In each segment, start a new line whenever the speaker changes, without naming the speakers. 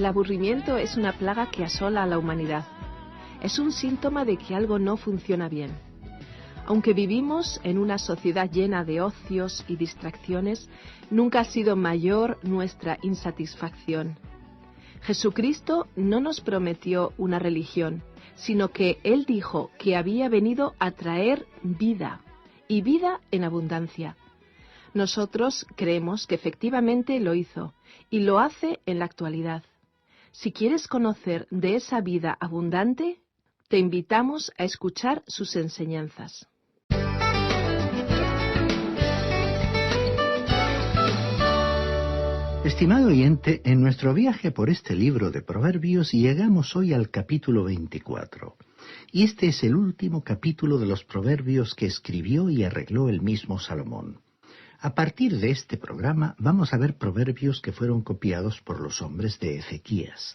El aburrimiento es una plaga que asola a la humanidad. Es un síntoma de que algo no funciona bien. Aunque vivimos en una sociedad llena de ocios y distracciones, nunca ha sido mayor nuestra insatisfacción. Jesucristo no nos prometió una religión, sino que Él dijo que había venido a traer vida, y vida en abundancia. Nosotros creemos que efectivamente lo hizo, y lo hace en la actualidad. Si quieres conocer de esa vida abundante, te invitamos a escuchar sus enseñanzas.
Estimado oyente, en nuestro viaje por este libro de Proverbios llegamos hoy al capítulo 24. Y este es el último capítulo de los Proverbios que escribió y arregló el mismo Salomón. A partir de este programa vamos a ver proverbios que fueron copiados por los hombres de Ezequías.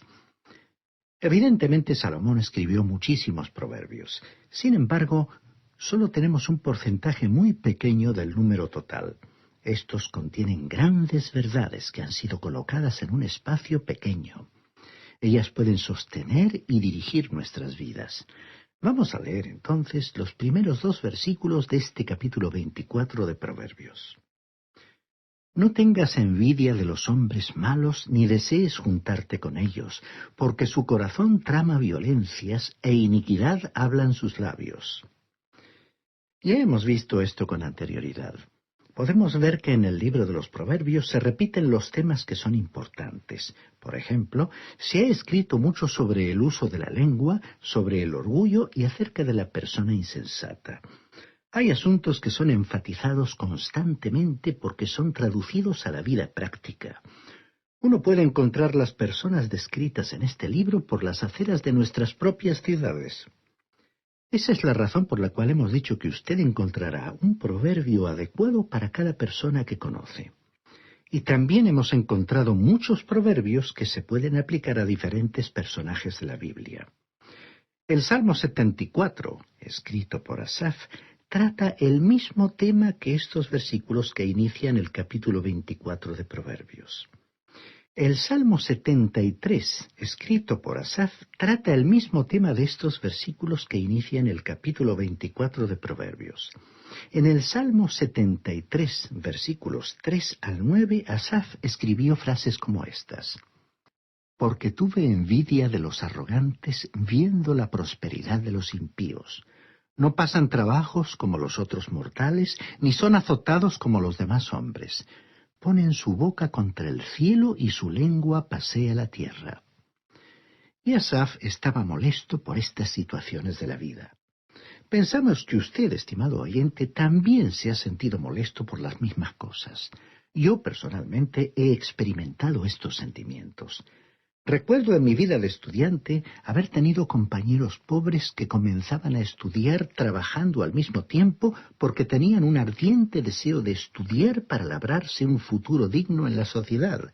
Evidentemente Salomón escribió muchísimos proverbios. Sin embargo, solo tenemos un porcentaje muy pequeño del número total. Estos contienen grandes verdades que han sido colocadas en un espacio pequeño. Ellas pueden sostener y dirigir nuestras vidas. Vamos a leer entonces los primeros 2 versículos de este capítulo 24 de Proverbios. No tengas envidia de los hombres malos, ni desees juntarte con ellos, porque su corazón trama violencias e iniquidad hablan sus labios. Ya hemos visto esto con anterioridad. Podemos ver que en el libro de los Proverbios se repiten los temas que son importantes. Por ejemplo, se ha escrito mucho sobre el uso de la lengua, sobre el orgullo y acerca de la persona insensata. Hay asuntos que son enfatizados constantemente porque son traducidos a la vida práctica. Uno puede encontrar las personas descritas en este libro por las aceras de nuestras propias ciudades. Esa es la razón por la cual hemos dicho que usted encontrará un proverbio adecuado para cada persona que conoce. Y también hemos encontrado muchos proverbios que se pueden aplicar a diferentes personajes de la Biblia. El Salmo 74, escrito por Asaf, trata el mismo tema que estos versículos que inician el capítulo 24 de Proverbios. El Salmo 73, escrito por Asaf, trata el mismo tema de estos versículos que inician el capítulo 24 de Proverbios. En el Salmo 73, versículos 3 al 9, Asaf escribió frases como estas. Porque tuve envidia de los arrogantes viendo la prosperidad de los impíos. No pasan trabajos como los otros mortales, ni son azotados como los demás hombres. Ponen su boca contra el cielo y su lengua pasea la tierra. Y Asaf estaba molesto por estas situaciones de la vida. Pensamos que usted, estimado oyente, también se ha sentido molesto por las mismas cosas. Yo personalmente he experimentado estos sentimientos. Recuerdo en mi vida de estudiante haber tenido compañeros pobres que comenzaban a estudiar trabajando al mismo tiempo porque tenían un ardiente deseo de estudiar para labrarse un futuro digno en la sociedad.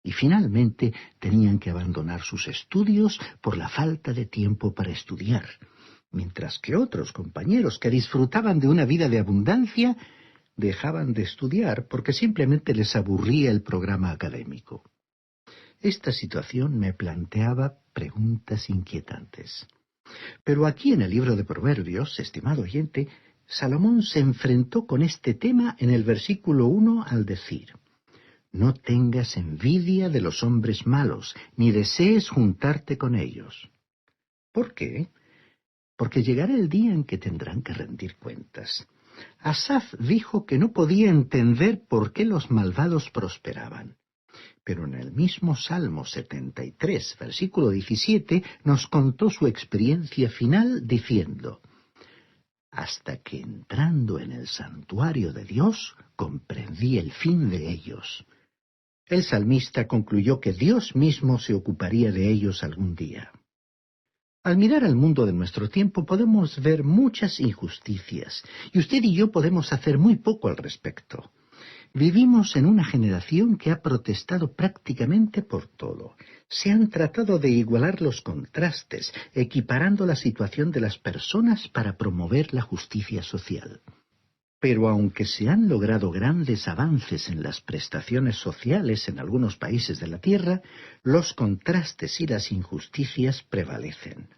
Y finalmente tenían que abandonar sus estudios por la falta de tiempo para estudiar, mientras que otros compañeros que disfrutaban de una vida de abundancia dejaban de estudiar porque simplemente les aburría el programa académico. Esta situación me planteaba preguntas inquietantes. Pero aquí en el libro de Proverbios, estimado oyente, Salomón se enfrentó con este tema en el versículo 1 al decir, no tengas envidia de los hombres malos, ni desees juntarte con ellos. ¿Por qué? Porque llegará el día en que tendrán que rendir cuentas. Asaf dijo que no podía entender por qué los malvados prosperaban. Pero en el mismo Salmo 73, versículo 17, nos contó su experiencia final diciendo, hasta que entrando en el santuario de Dios, comprendí el fin de ellos. El salmista concluyó que Dios mismo se ocuparía de ellos algún día. Al mirar al mundo de nuestro tiempo podemos ver muchas injusticias, y usted y yo podemos hacer muy poco al respecto. Vivimos en una generación que ha protestado prácticamente por todo. Se han tratado de igualar los contrastes, equiparando la situación de las personas para promover la justicia social. Pero aunque se han logrado grandes avances en las prestaciones sociales en algunos países de la Tierra, los contrastes y las injusticias prevalecen.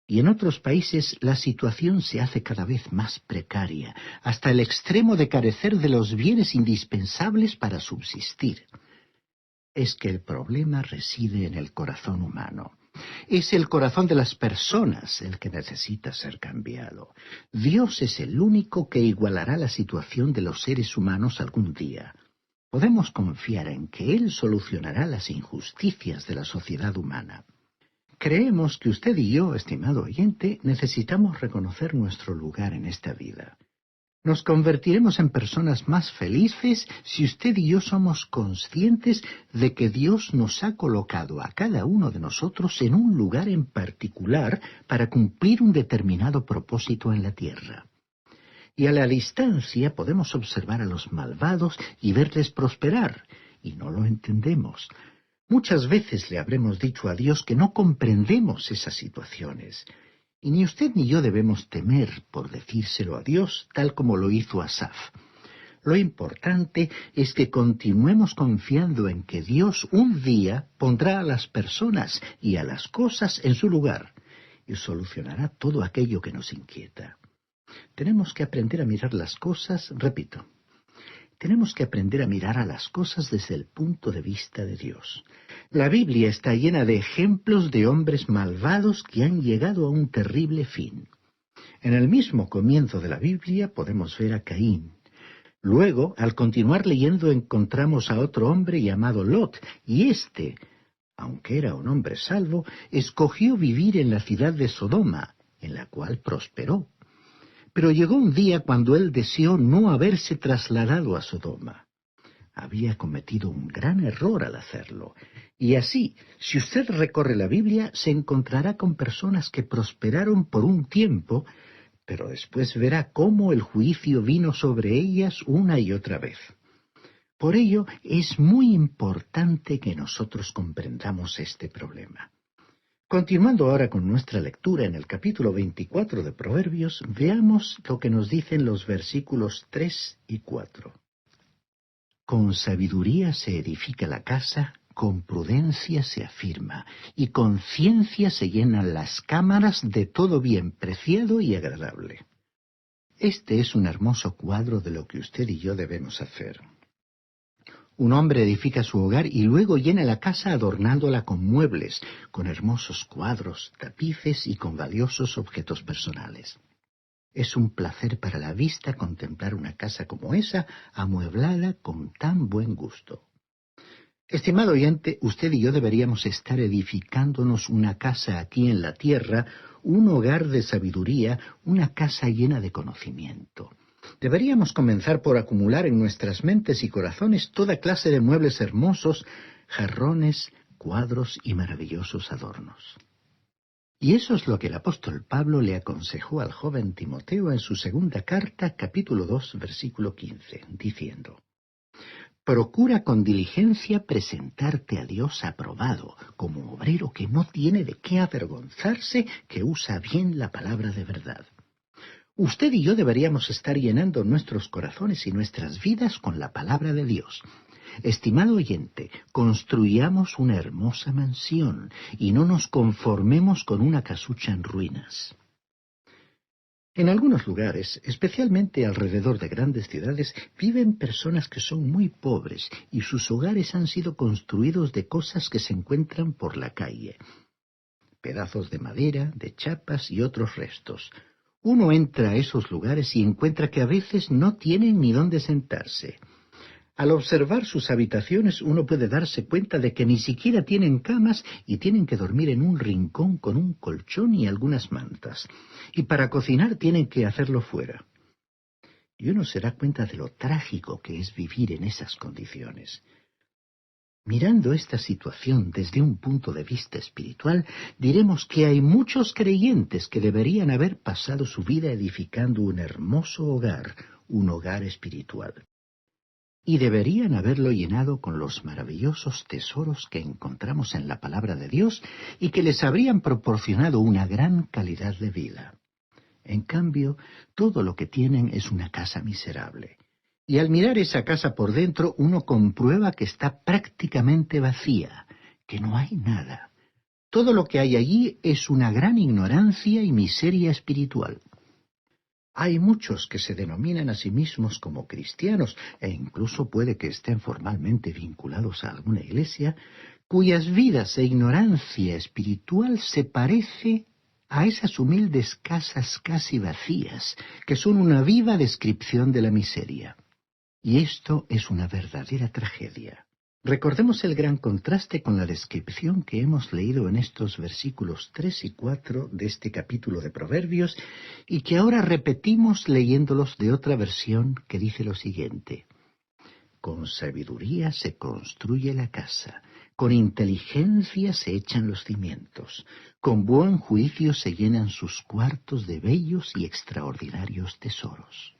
Y en otros países la situación se hace cada vez más precaria, hasta el extremo de carecer de los bienes indispensables para subsistir. Es que el problema reside en el corazón humano. Es el corazón de las personas el que necesita ser cambiado. Dios es el único que igualará la situación de los seres humanos algún día. Podemos confiar en que Él solucionará las injusticias de la sociedad humana. Creemos que usted y yo, estimado oyente, necesitamos reconocer nuestro lugar en esta vida. Nos convertiremos en personas más felices si usted y yo somos conscientes de que Dios nos ha colocado a cada uno de nosotros en un lugar en particular para cumplir un determinado propósito en la tierra. Y a la distancia podemos observar a los malvados y verles prosperar, y no lo entendemos. Muchas veces le habremos dicho a Dios que no comprendemos esas situaciones. Y ni usted ni yo debemos temer por decírselo a Dios, tal como lo hizo Asaf. Lo importante es que continuemos confiando en que Dios un día pondrá a las personas y a las cosas en su lugar y solucionará todo aquello que nos inquieta. Tenemos que aprender a mirar las cosas, repito, tenemos que aprender a mirar a las cosas desde el punto de vista de Dios. La Biblia está llena de ejemplos de hombres malvados que han llegado a un terrible fin. En el mismo comienzo de la Biblia podemos ver a Caín. Luego, al continuar leyendo, encontramos a otro hombre llamado Lot, y éste, aunque era un hombre salvo, escogió vivir en la ciudad de Sodoma, en la cual prosperó. Pero llegó un día cuando él deseó no haberse trasladado a Sodoma. Había cometido un gran error al hacerlo. Y así, si usted recorre la Biblia, se encontrará con personas que prosperaron por un tiempo, pero después verá cómo el juicio vino sobre ellas una y otra vez. Por ello, es muy importante que nosotros comprendamos este problema. Continuando ahora con nuestra lectura en el capítulo 24 de Proverbios, veamos lo que nos dicen los versículos 3 y 4. Con sabiduría se edifica la casa, con prudencia se afirma, y con ciencia se llenan las cámaras de todo bien preciado y agradable. Este es un hermoso cuadro de lo que usted y yo debemos hacer. Un hombre edifica su hogar y luego llena la casa adornándola con muebles, con hermosos cuadros, tapices y con valiosos objetos personales. Es un placer para la vista contemplar una casa como esa, amueblada con tan buen gusto. Estimado oyente, usted y yo deberíamos estar edificándonos una casa aquí en la tierra, un hogar de sabiduría, una casa llena de conocimiento. Deberíamos comenzar por acumular en nuestras mentes y corazones toda clase de muebles hermosos, jarrones, cuadros y maravillosos adornos. Y eso es lo que el apóstol Pablo le aconsejó al joven Timoteo en su segunda carta, capítulo 2, versículo 15, diciendo: Procura con diligencia presentarte a Dios aprobado, como obrero que no tiene de qué avergonzarse, que usa bien la palabra de verdad. Usted y yo deberíamos estar llenando nuestros corazones y nuestras vidas con la palabra de Dios. Estimado oyente, construyamos una hermosa mansión y no nos conformemos con una casucha en ruinas. En algunos lugares, especialmente alrededor de grandes ciudades, viven personas que son muy pobres y sus hogares han sido construidos de cosas que se encuentran por la calle. Pedazos de madera, de chapas y otros restos. Uno entra a esos lugares y encuentra que a veces no tienen ni dónde sentarse. Al observar sus habitaciones uno puede darse cuenta de que ni siquiera tienen camas y tienen que dormir en un rincón con un colchón y algunas mantas. Y para cocinar tienen que hacerlo fuera. Y uno se da cuenta de lo trágico que es vivir en esas condiciones. Mirando esta situación desde un punto de vista espiritual, diremos que hay muchos creyentes que deberían haber pasado su vida edificando un hermoso hogar, un hogar espiritual. Y deberían haberlo llenado con los maravillosos tesoros que encontramos en la palabra de Dios y que les habrían proporcionado una gran calidad de vida. En cambio, todo lo que tienen es una casa miserable. Y al mirar esa casa por dentro, uno comprueba que está prácticamente vacía, que no hay nada. Todo lo que hay allí es una gran ignorancia y miseria espiritual. Hay muchos que se denominan a sí mismos como cristianos, e incluso puede que estén formalmente vinculados a alguna iglesia, cuyas vidas e ignorancia espiritual se parece a esas humildes casas casi vacías, que son una viva descripción de la miseria. Y esto es una verdadera tragedia. Recordemos el gran contraste con la descripción que hemos leído en estos versículos 3 y 4 de este capítulo de Proverbios y que ahora repetimos leyéndolos de otra versión que dice lo siguiente: con sabiduría se construye la casa, con inteligencia se echan los cimientos, con buen juicio se llenan sus cuartos de bellos y extraordinarios tesoros.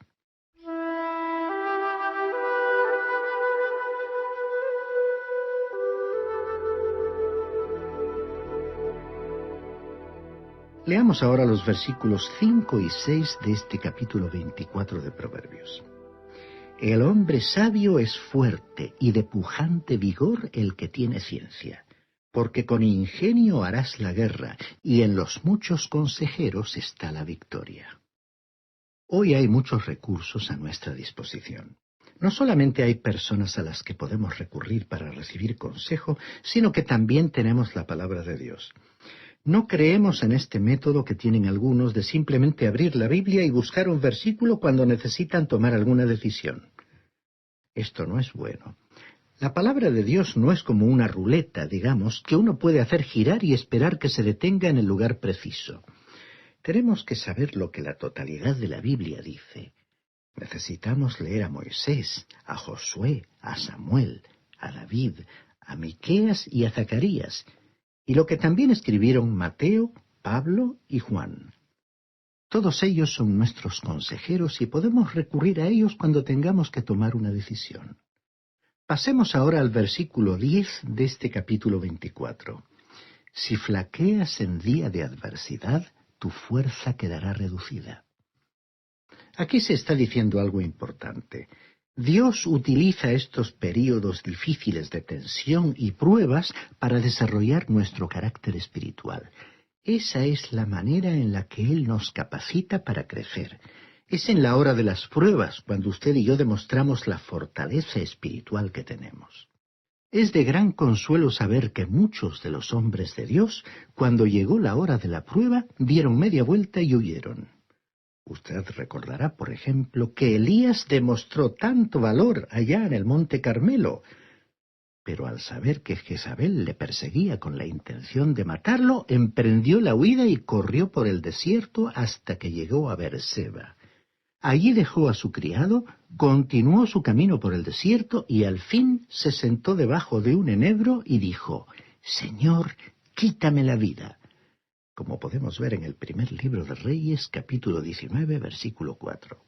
Leamos ahora los versículos 5 y 6 de este capítulo 24 de Proverbios. El hombre sabio es fuerte y de pujante vigor el que tiene ciencia, porque con ingenio harás la guerra y en los muchos consejeros está la victoria. Hoy hay muchos recursos a nuestra disposición. No solamente hay personas a las que podemos recurrir para recibir consejo, sino que también tenemos la palabra de Dios. No creemos en este método que tienen algunos de simplemente abrir la Biblia y buscar un versículo cuando necesitan tomar alguna decisión. Esto no es bueno. La palabra de Dios no es como una ruleta, digamos, que uno puede hacer girar y esperar que se detenga en el lugar preciso. Tenemos que saber lo que la totalidad de la Biblia dice. Necesitamos leer a Moisés, a Josué, a Samuel, a David, a Miqueas y a Zacarías, y lo que también escribieron Mateo, Pablo y Juan. Todos ellos son nuestros consejeros y podemos recurrir a ellos cuando tengamos que tomar una decisión. Pasemos ahora al versículo 10 de este capítulo 24. Si flaqueas en día de adversidad, tu fuerza quedará reducida. Aquí se está diciendo algo importante. Dios utiliza estos períodos difíciles de tensión y pruebas para desarrollar nuestro carácter espiritual. Esa es la manera en la que Él nos capacita para crecer. Es en la hora de las pruebas cuando usted y yo demostramos la fortaleza espiritual que tenemos. Es de gran consuelo saber que muchos de los hombres de Dios, cuando llegó la hora de la prueba, dieron media vuelta y huyeron. Usted recordará, por ejemplo, que Elías demostró tanto valor allá en el Monte Carmelo, pero al saber que Jezabel le perseguía con la intención de matarlo, emprendió la huida y corrió por el desierto hasta que llegó a Beerseba. Allí dejó a su criado, continuó su camino por el desierto y al fin se sentó debajo de un enebro y dijo: «Señor, quítame la vida», como podemos ver en el primer libro de Reyes, capítulo 19, versículo 4.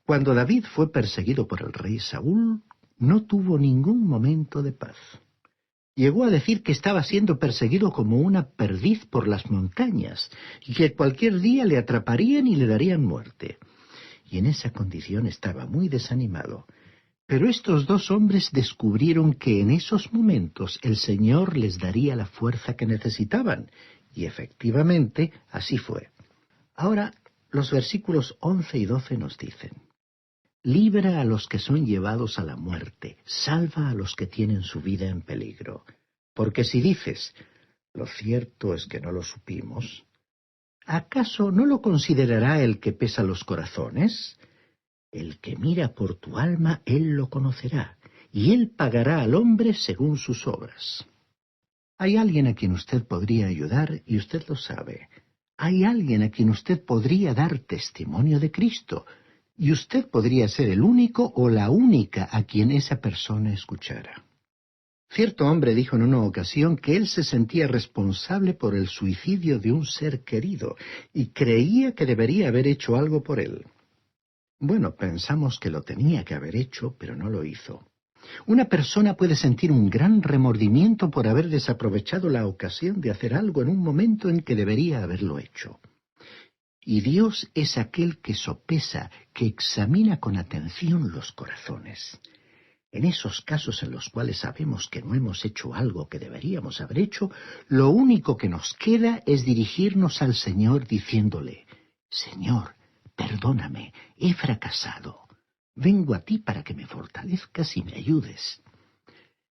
Cuando David fue perseguido por el rey Saúl, no tuvo ningún momento de paz. Llegó a decir que estaba siendo perseguido como una perdiz por las montañas, y que cualquier día le atraparían y le darían muerte. Y en esa condición estaba muy desanimado. Pero estos dos hombres descubrieron que en esos momentos el Señor les daría la fuerza que necesitaban, y efectivamente así fue. Ahora, los versículos 11 y 12 nos dicen: «Libra a los que son llevados a la muerte, salva a los que tienen su vida en peligro. Porque si dices, lo cierto es que no lo supimos, ¿acaso no lo considerará el que pesa los corazones? El que mira por tu alma, él lo conocerá, y él pagará al hombre según sus obras». Hay alguien a quien usted podría ayudar y usted lo sabe. Hay alguien a quien usted podría dar testimonio de Cristo y usted podría ser el único o la única a quien esa persona escuchara. Cierto hombre dijo en una ocasión que él se sentía responsable por el suicidio de un ser querido y creía que debería haber hecho algo por él. Bueno, pensamos que lo tenía que haber hecho, pero no lo hizo. Una persona puede sentir un gran remordimiento por haber desaprovechado la ocasión de hacer algo en un momento en que debería haberlo hecho. Y Dios es aquel que sopesa, que examina con atención los corazones. En esos casos en los cuales sabemos que no hemos hecho algo que deberíamos haber hecho, lo único que nos queda es dirigirnos al Señor diciéndole: Señor, perdóname, he fracasado. Vengo a ti para que me fortalezcas y me ayudes.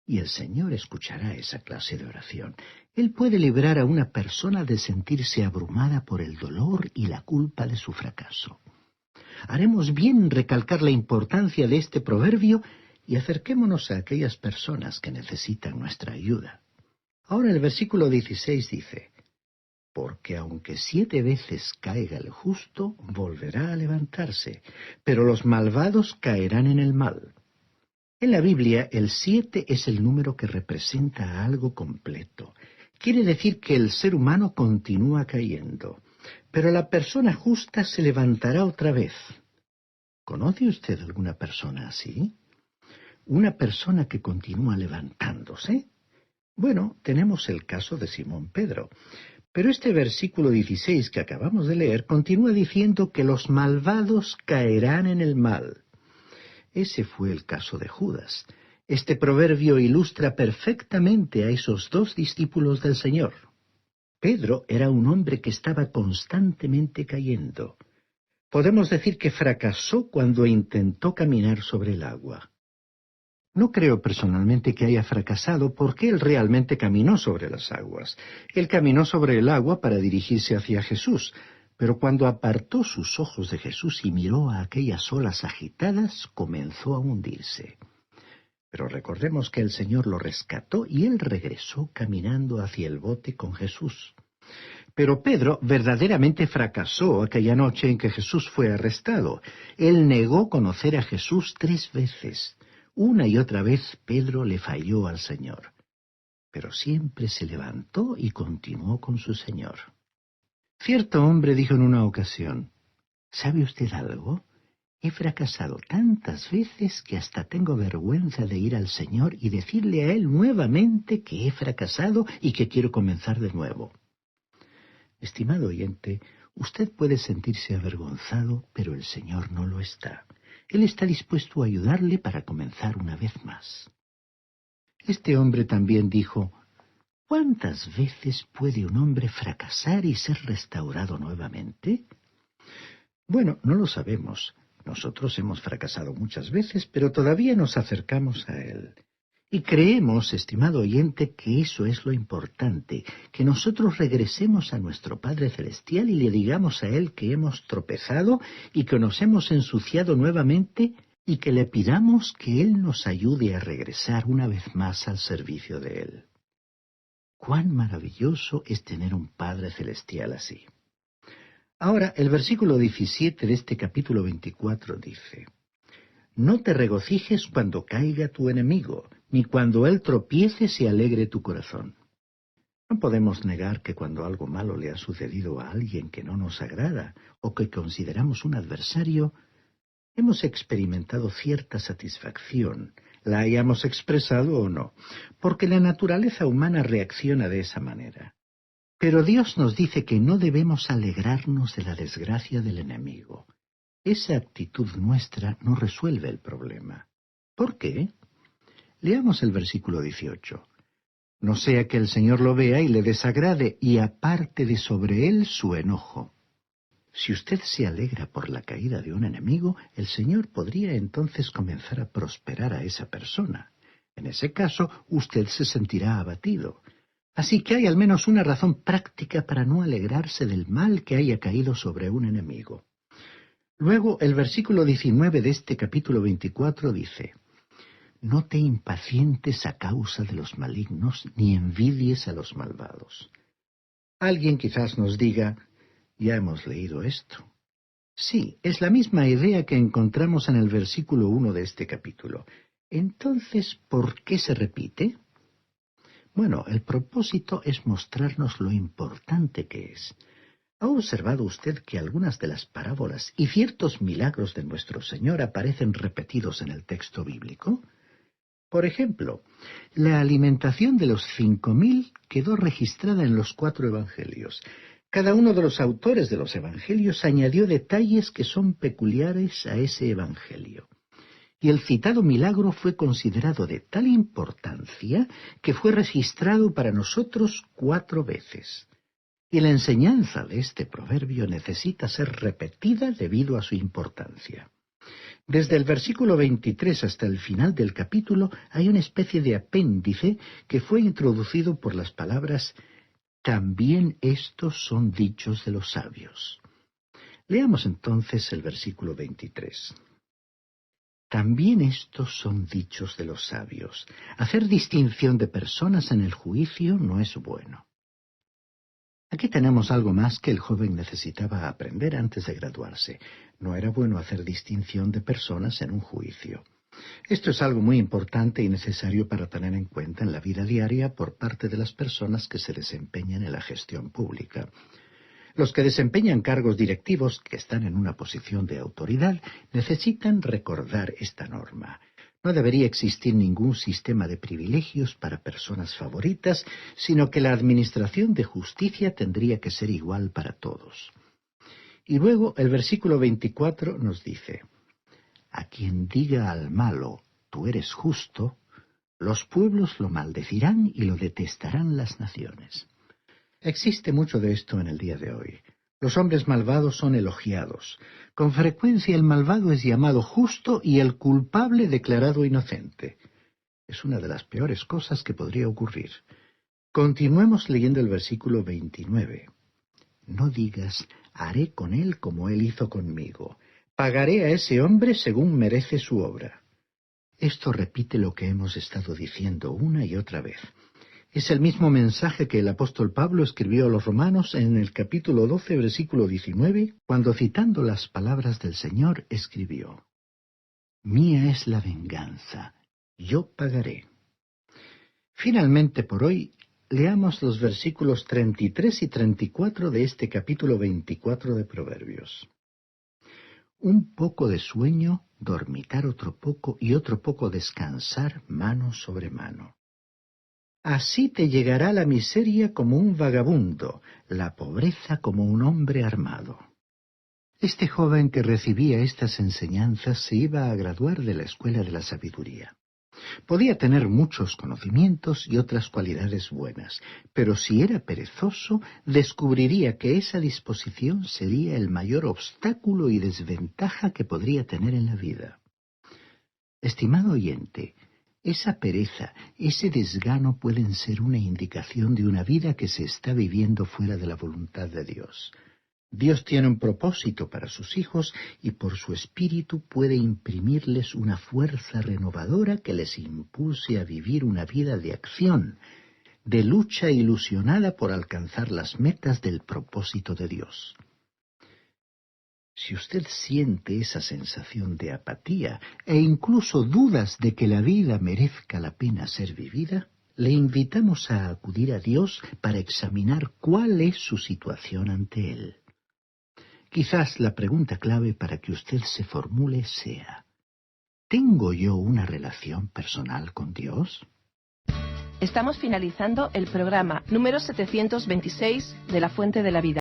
Y el Señor escuchará esa clase de oración. Él puede librar a una persona de sentirse abrumada por el dolor y la culpa de su fracaso. Haremos bien en recalcar la importancia de este proverbio y acerquémonos a aquellas personas que necesitan nuestra ayuda. Ahora el versículo 16 dice: Porque aunque 7 veces caiga el justo, volverá a levantarse, pero los malvados caerán en el mal. En la Biblia, el 7 es el número que representa a algo completo. Quiere decir que el ser humano continúa cayendo, pero la persona justa se levantará otra vez. ¿Conoce usted alguna persona así? Una persona que continúa levantándose. Bueno, tenemos el caso de Simón Pedro. Pero este versículo 16 que acabamos de leer continúa diciendo que los malvados caerán en el mal. Ese fue el caso de Judas. Este proverbio ilustra perfectamente a esos 2 discípulos del Señor. Pedro era un hombre que estaba constantemente cayendo. Podemos decir que fracasó cuando intentó caminar sobre el agua. No creo personalmente que haya fracasado porque él realmente caminó sobre las aguas. Él caminó sobre el agua para dirigirse hacia Jesús, pero cuando apartó sus ojos de Jesús y miró a aquellas olas agitadas, comenzó a hundirse. Pero recordemos que el Señor lo rescató y él regresó caminando hacia el bote con Jesús. Pero Pedro verdaderamente fracasó aquella noche en que Jesús fue arrestado. Él negó conocer a Jesús 3 veces. Una y otra vez Pedro le falló al Señor. Pero siempre se levantó y continuó con su Señor. Cierto hombre dijo en una ocasión: ¿sabe usted algo? He fracasado tantas veces que hasta tengo vergüenza de ir al Señor y decirle a Él nuevamente que he fracasado y que quiero comenzar de nuevo. Estimado oyente, usted puede sentirse avergonzado, pero el Señor no lo está. Él está dispuesto a ayudarle para comenzar una vez más. Este hombre también dijo: ¿cuántas veces puede un hombre fracasar y ser restaurado nuevamente? Bueno, no lo sabemos. Nosotros hemos fracasado muchas veces, pero todavía nos acercamos a Él. Y creemos, estimado oyente, que eso es lo importante, que nosotros regresemos a nuestro Padre Celestial y le digamos a Él que hemos tropezado y que nos hemos ensuciado nuevamente y que le pidamos que Él nos ayude a regresar una vez más al servicio de Él. Cuán maravilloso es tener un Padre Celestial así. Ahora, el versículo 17 de este capítulo 24 dice: No te regocijes cuando caiga tu enemigo, ni cuando él tropiece se alegre tu corazón. No podemos negar que cuando algo malo le ha sucedido a alguien que no nos agrada o que consideramos un adversario, hemos experimentado cierta satisfacción, la hayamos expresado o no, porque la naturaleza humana reacciona de esa manera. Pero Dios nos dice que no debemos alegrarnos de la desgracia del enemigo. Esa actitud nuestra no resuelve el problema. ¿Por qué? Leamos el versículo 18. No sea que el Señor lo vea y le desagrade y aparte de sobre él su enojo. Si usted se alegra por la caída de un enemigo, el Señor podría entonces comenzar a prosperar a esa persona. En ese caso, usted se sentirá abatido. Así que hay al menos una razón práctica para no alegrarse del mal que haya caído sobre un enemigo. Luego, el versículo 19 de este capítulo 24 dice: No te impacientes a causa de los malignos, ni envidies a los malvados. Alguien quizás nos diga: ya hemos leído esto. Sí, es la misma idea que encontramos en el versículo 1 de este capítulo. Entonces, ¿por qué se repite? Bueno, el propósito es mostrarnos lo importante que es. ¿Ha observado usted que algunas de las parábolas y ciertos milagros de nuestro Señor aparecen repetidos en el texto bíblico? Por ejemplo, la alimentación de los 5.000 quedó registrada en los 4 evangelios. Cada uno de los autores de los evangelios añadió detalles que son peculiares a ese evangelio. Y el citado milagro fue considerado de tal importancia que fue registrado para nosotros 4 veces. Y la enseñanza de este proverbio necesita ser repetida debido a su importancia. Desde el versículo 23 hasta el final del capítulo hay una especie de apéndice que fue introducido por las palabras «También estos son dichos de los sabios». Leamos entonces el versículo 23. También estos son dichos de los sabios. Hacer distinción de personas en el juicio no es bueno. Aquí tenemos algo más que el joven necesitaba aprender antes de graduarse. No era bueno hacer distinción de personas en un juicio. Esto es algo muy importante y necesario para tener en cuenta en la vida diaria por parte de las personas que se desempeñan en la gestión pública. Los que desempeñan cargos directivos que están en una posición de autoridad necesitan recordar esta norma. No debería existir ningún sistema de privilegios para personas favoritas, sino que la administración de justicia tendría que ser igual para todos. Y luego el versículo 24 nos dice: «A quien diga al malo, tú eres justo, los pueblos lo maldecirán y lo detestarán las naciones». Existe mucho de esto en el día de hoy. Los hombres malvados son elogiados. Con frecuencia el malvado es llamado justo y el culpable declarado inocente. Es una de las peores cosas que podría ocurrir. Continuemos leyendo el versículo 29. «No digas, haré con él como él hizo conmigo. Pagaré a ese hombre según merece su obra». Esto repite lo que hemos estado diciendo una y otra vez. Es el mismo mensaje que el apóstol Pablo escribió a los romanos en el capítulo 12, versículo 19, cuando citando las palabras del Señor escribió: «Mía es la venganza, yo pagaré». Finalmente por hoy, leamos los versículos 33 y 34 de este capítulo 24 de Proverbios. «Un poco de sueño, dormitar otro poco, y otro poco descansar mano sobre mano. Así te llegará la miseria como un vagabundo, la pobreza como un hombre armado». Este joven que recibía estas enseñanzas se iba a graduar de la escuela de la sabiduría. Podía tener muchos conocimientos y otras cualidades buenas, pero si era perezoso, descubriría que esa disposición sería el mayor obstáculo y desventaja que podría tener en la vida. Estimado oyente, esa pereza, ese desgano pueden ser una indicación de una vida que se está viviendo fuera de la voluntad de Dios. Dios tiene un propósito para sus hijos y por su espíritu puede imprimirles una fuerza renovadora que les impulse a vivir una vida de acción, de lucha ilusionada por alcanzar las metas del propósito de Dios. Si usted siente esa sensación de apatía e incluso dudas de que la vida merezca la pena ser vivida, le invitamos a acudir a Dios para examinar cuál es su situación ante Él. Quizás la pregunta clave para que usted se formule sea: ¿tengo yo una relación personal con Dios?
Estamos finalizando el programa número 726 de La Fuente de la Vida.